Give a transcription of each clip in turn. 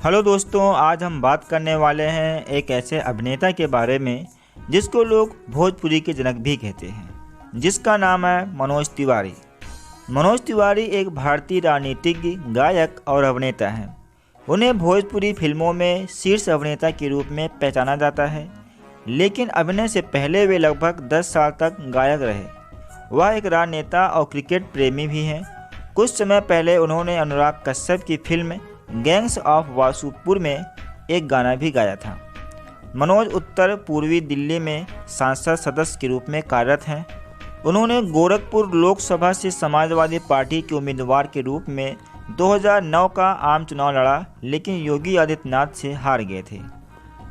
Hello दोस्तों, आज हम बात करने वाले हैं एक ऐसे अभिनेता के बारे में जिसको लोग भोजपुरी के जनक भी कहते हैं, जिसका नाम है मनोज तिवारी। मनोज तिवारी एक भारतीय राजनीतिज्ञ, गायक और अभिनेता हैं। उन्हें भोजपुरी फिल्मों में शीर्ष अभिनेता के रूप में पहचाना जाता है, लेकिन अभिनय से पहले वे लगभग 10 साल तक गायक रहे। वह एक राजनेता और क्रिकेट प्रेमी भी हैं। कुछ समय पहले उन्होंने अनुराग कश्यप की फिल्म गैंग्स ऑफ वासेपुर में एक गाना भी गाया था। मनोज उत्तर पूर्वी दिल्ली में सांसद सदस्य के रूप में कार्यरत हैं। उन्होंने गोरखपुर लोकसभा से समाजवादी पार्टी के उम्मीदवार के रूप में 2009 का आम चुनाव लड़ा, लेकिन योगी आदित्यनाथ से हार गए थे।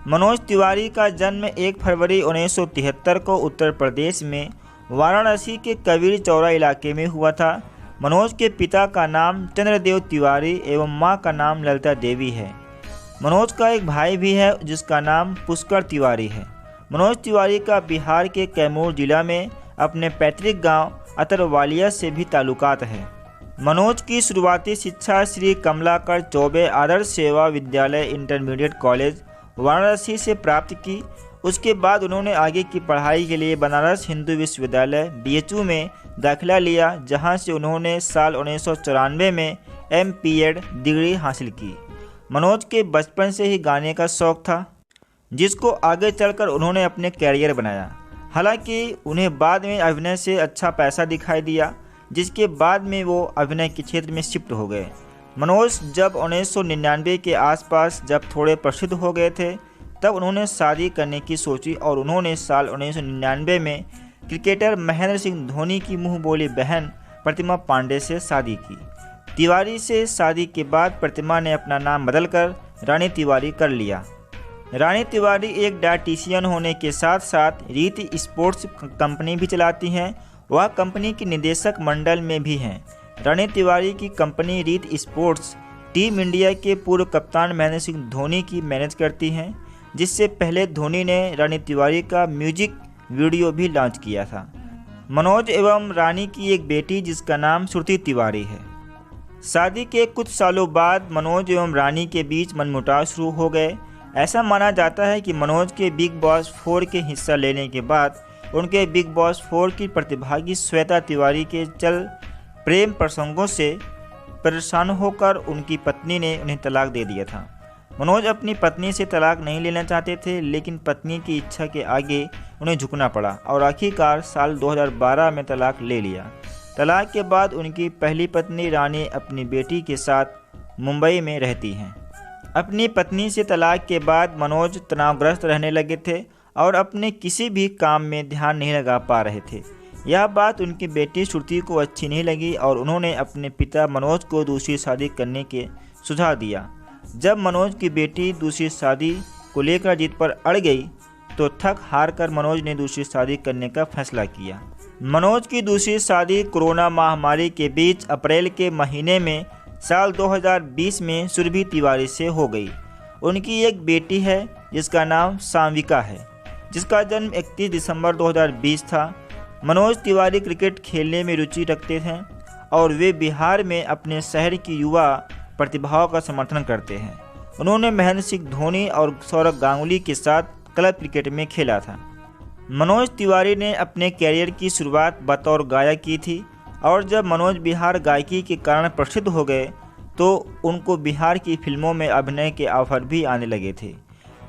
मनोज तिवारी का जन्म 1 फरवरी 1973 को उत्तर प्रदेश में वाराणसी के कबीर चौरा इलाके में हुआ था। मनोज के पिता का नाम चंद्रदेव तिवारी एवं मां का नाम ललिता देवी है। मनोज का एक भाई भी है जिसका नाम पुष्कर तिवारी है। मनोज तिवारी का बिहार के कैमूर जिला में अपने पैतृक गांव अतरवालिया से भी ताल्लुकात है। मनोज की शुरुआती शिक्षा श्री कमलाकर चौबे आदर्श सेवा विद्यालय इंटरमीडिएट कॉलेज वाराणसी से प्राप्त की। उसके बाद उन्होंने आगे की पढ़ाई के लिए बनारस हिंदू विश्वविद्यालय BHU में दाखिला लिया, जहां से उन्होंने साल 1994 में MPed डिग्री हासिल की। मनोज के बचपन से ही गाने का शौक था, जिसको आगे चलकर उन्होंने अपने कैरियर बनाया। हालांकि उन्हें बाद में अभिनय से अच्छा पैसा दिखाई दिया, जिसके बाद में वो अभिनय के क्षेत्र में शिफ्ट हो गए। मनोज जब 1999 के आसपास जब थोड़े प्रसिद्ध हो गए थे, तब उन्होंने शादी करने की सोची और उन्होंने साल 1999 में क्रिकेटर महेंद्र सिंह धोनी की मुंह बोली बहन प्रतिमा पांडे से शादी की। तिवारी से शादी के बाद प्रतिमा ने अपना नाम बदलकर रानी तिवारी कर लिया। रानी तिवारी एक डायटीशियन होने के साथ साथ रीति स्पोर्ट्स कंपनी भी चलाती हैं। वह कंपनी की निदेशक मंडल में भी हैं। रानी तिवारी की कंपनी रीति स्पोर्ट्स टीम इंडिया के पूर्व कप्तान महेंद्र सिंह धोनी की मैनेज करती हैं, जिससे पहले धोनी ने रानी तिवारी का म्यूजिक वीडियो भी लॉन्च किया था। मनोज एवं रानी की एक बेटी जिसका नाम श्रुति तिवारी है। शादी के कुछ सालों बाद मनोज एवं रानी के बीच मनमुटाव शुरू हो गए। ऐसा माना जाता है कि मनोज के बिग बॉस 4 के हिस्सा लेने के बाद उनके बिग बॉस 4 की प्रतिभागी श्वेता तिवारी के चल प्रेम प्रसंगों से परेशान होकर उनकी पत्नी ने उन्हें तलाक दे दिया था। मनोज अपनी पत्नी से तलाक नहीं लेना चाहते थे, लेकिन पत्नी की इच्छा के आगे उन्हें झुकना पड़ा और आखिरकार साल 2012 में तलाक ले लिया। तलाक के बाद उनकी पहली पत्नी रानी अपनी बेटी के साथ मुंबई में रहती हैं। अपनी पत्नी से तलाक के बाद मनोज तनावग्रस्त रहने लगे थे और अपने किसी भी काम में ध्यान नहीं लगा पा रहे थे। यह बात उनकी बेटी श्रुति को अच्छी नहीं लगी और उन्होंने अपने पिता मनोज को दूसरी शादी करने के सुझाव दिया। जब मनोज की बेटी दूसरी शादी को लेकर जिद पर अड़ गई, तो थक हार कर मनोज ने दूसरी शादी करने का फैसला किया। मनोज की दूसरी शादी कोरोना महामारी के बीच अप्रैल के महीने में साल 2020 में सुरभि तिवारी से हो गई। उनकी एक बेटी है जिसका नाम सान्विका है, जिसका जन्म 31 दिसंबर 2020 था। मनोज तिवारी क्रिकेट खेलने में रुचि रखते थे और वे बिहार में अपने शहर की युवा प्रतिभाओं का समर्थन करते हैं। उन्होंने महेंद्र सिंह धोनी और सौरव गांगुली के साथ क्लब क्रिकेट में खेला था। मनोज तिवारी ने अपने कैरियर की शुरुआत बतौर गायक की थी और जब मनोज बिहार गायकी के कारण प्रसिद्ध हो गए, तो उनको बिहार की फिल्मों में अभिनय के ऑफर भी आने लगे थे।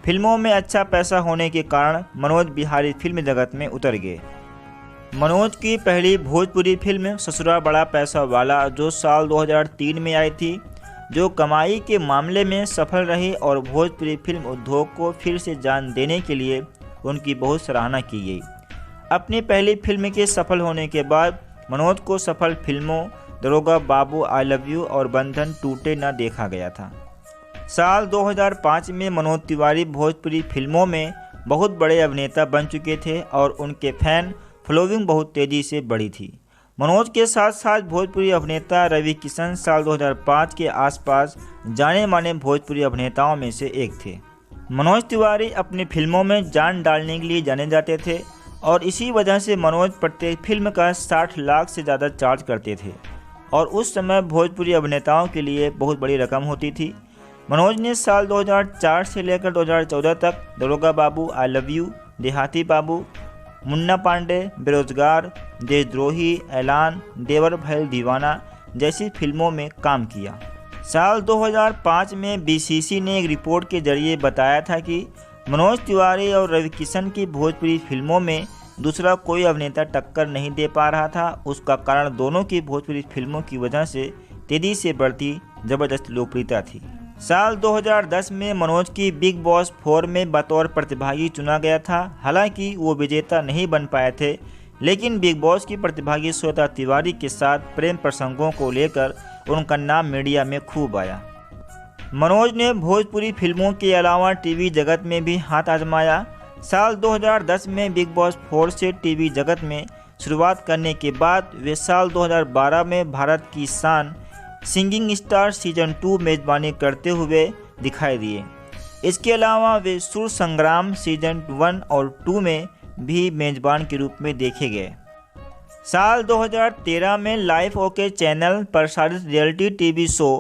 फिल्मों में अच्छा पैसा होने के कारण मनोज बिहारी फिल्म जगत में उतर गए। मनोज की पहली भोजपुरी फिल्म ससुरा बड़ा पैसा वाला, जो साल 2003 में आई थी, जो कमाई के मामले में सफल रही और भोजपुरी फिल्म उद्योग को फिर से जान देने के लिए उनकी बहुत सराहना की गई। अपनी पहली फिल्म के सफल होने के बाद मनोज को सफल फिल्मों दरोगा बाबू, आई लव यू और बंधन टूटे न देखा गया था। साल 2005 में मनोज तिवारी भोजपुरी फिल्मों में बहुत बड़े अभिनेता बन चुके थे और उनके फैन फॉलोइंग बहुत तेज़ी से बढ़ी थी। मनोज के साथ साथ भोजपुरी अभिनेता रवि किशन साल 2005 के आसपास जाने माने भोजपुरी अभिनेताओं में से एक थे। मनोज तिवारी अपनी फिल्मों में जान डालने के लिए जाने जाते थे और इसी वजह से मनोज प्रत्येक फिल्म का 60 लाख से ज़्यादा चार्ज करते थे और उस समय भोजपुरी अभिनेताओं के लिए बहुत बड़ी रकम होती थी। मनोज ने साल 2004 से लेकर 2014 तक दरोगा बाबू, आई लव यू, देहाती बाबू, मुन्ना पांडे, बेरोजगार, देशद्रोही, ऐलान, देवर भैल दीवाना जैसी फिल्मों में काम किया। साल 2005 में बीसीसी ने एक रिपोर्ट के जरिए बताया था कि मनोज तिवारी और रवि किशन की भोजपुरी फिल्मों में दूसरा कोई अभिनेता टक्कर नहीं दे पा रहा था। उसका कारण दोनों की भोजपुरी फिल्मों की वजह से तेजी से बढ़ती जबरदस्त लोकप्रियता थी। साल 2010 में मनोज की बिग बॉस 4 में बतौर प्रतिभागी चुना गया था। हालांकि वो विजेता नहीं बन पाए थे, लेकिन बिग बॉस की प्रतिभागी श्वेता तिवारी के साथ प्रेम प्रसंगों को लेकर उनका नाम मीडिया में खूब आया। मनोज ने भोजपुरी फिल्मों के अलावा टीवी जगत में भी हाथ आजमाया। साल 2010 में बिग बॉस 4 से टीवी जगत में शुरुआत करने के बाद वे साल 2012 में भारत की शान सिंगिंग स्टार सीजन 2 मेजबानी करते हुए दिखाई दिए। इसके अलावा वे सुर संग्राम सीजन 1 और 2 में भी मेजबान के रूप में देखे गए। साल 2013 में लाइफ ओके चैनल प्रसारित रियलिटी टीवी शो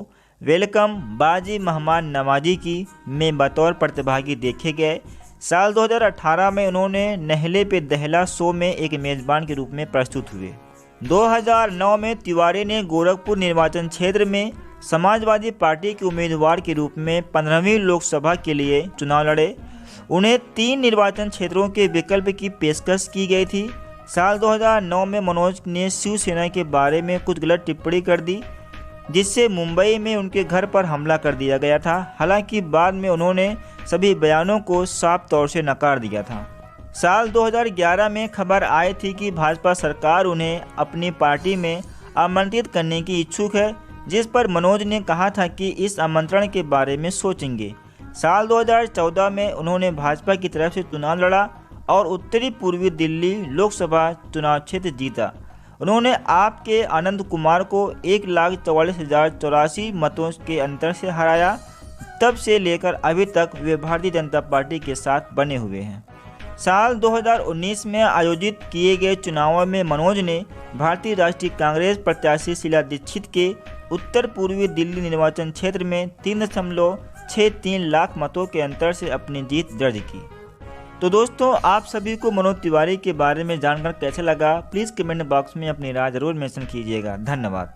वेलकम बाजी मेहमान नवाजी की में बतौर प्रतिभागी देखे गए। साल 2018 में उन्होंने नहले पे दहला शो में एक मेजबान के रूप में प्रस्तुत हुए। 2009 में तिवारी ने गोरखपुर निर्वाचन क्षेत्र में समाजवादी पार्टी के उम्मीदवार के रूप में 15वीं लोकसभा के लिए चुनाव लड़े। उन्हें 3 निर्वाचन क्षेत्रों के विकल्प की पेशकश की गई थी। साल 2009 में मनोज ने शिवसेना के बारे में कुछ गलत टिप्पणी कर दी, जिससे मुंबई में उनके घर पर हमला कर दिया गया था। हालांकि बाद में उन्होंने सभी बयानों को साफ तौर से नकार दिया था। साल 2011 में खबर आई थी कि भाजपा सरकार उन्हें अपनी पार्टी में आमंत्रित करने की इच्छुक है, जिस पर मनोज ने कहा था कि इस आमंत्रण के बारे में सोचेंगे। साल 2014 में उन्होंने भाजपा की तरफ से चुनाव लड़ा और उत्तरी पूर्वी दिल्ली लोकसभा चुनाव क्षेत्र जीता। उन्होंने आप के आनंद कुमार को 1,44,084 मतों के अंतर से हराया। तब से लेकर अभी तक वे भारतीय जनता पार्टी के साथ बने हुए हैं। साल 2019 में आयोजित किए गए चुनावों में मनोज ने भारतीय राष्ट्रीय कांग्रेस प्रत्याशी शीला दीक्षित के उत्तर पूर्वी दिल्ली निर्वाचन क्षेत्र में 3.63 लाख मतों के अंतर से अपनी जीत दर्ज की। तो दोस्तों, आप सभी को मनोज तिवारी के बारे में जानकर कैसा लगा, प्लीज़ कमेंट बॉक्स में अपनी राय जरूर मेंशन कीजिएगा। धन्यवाद।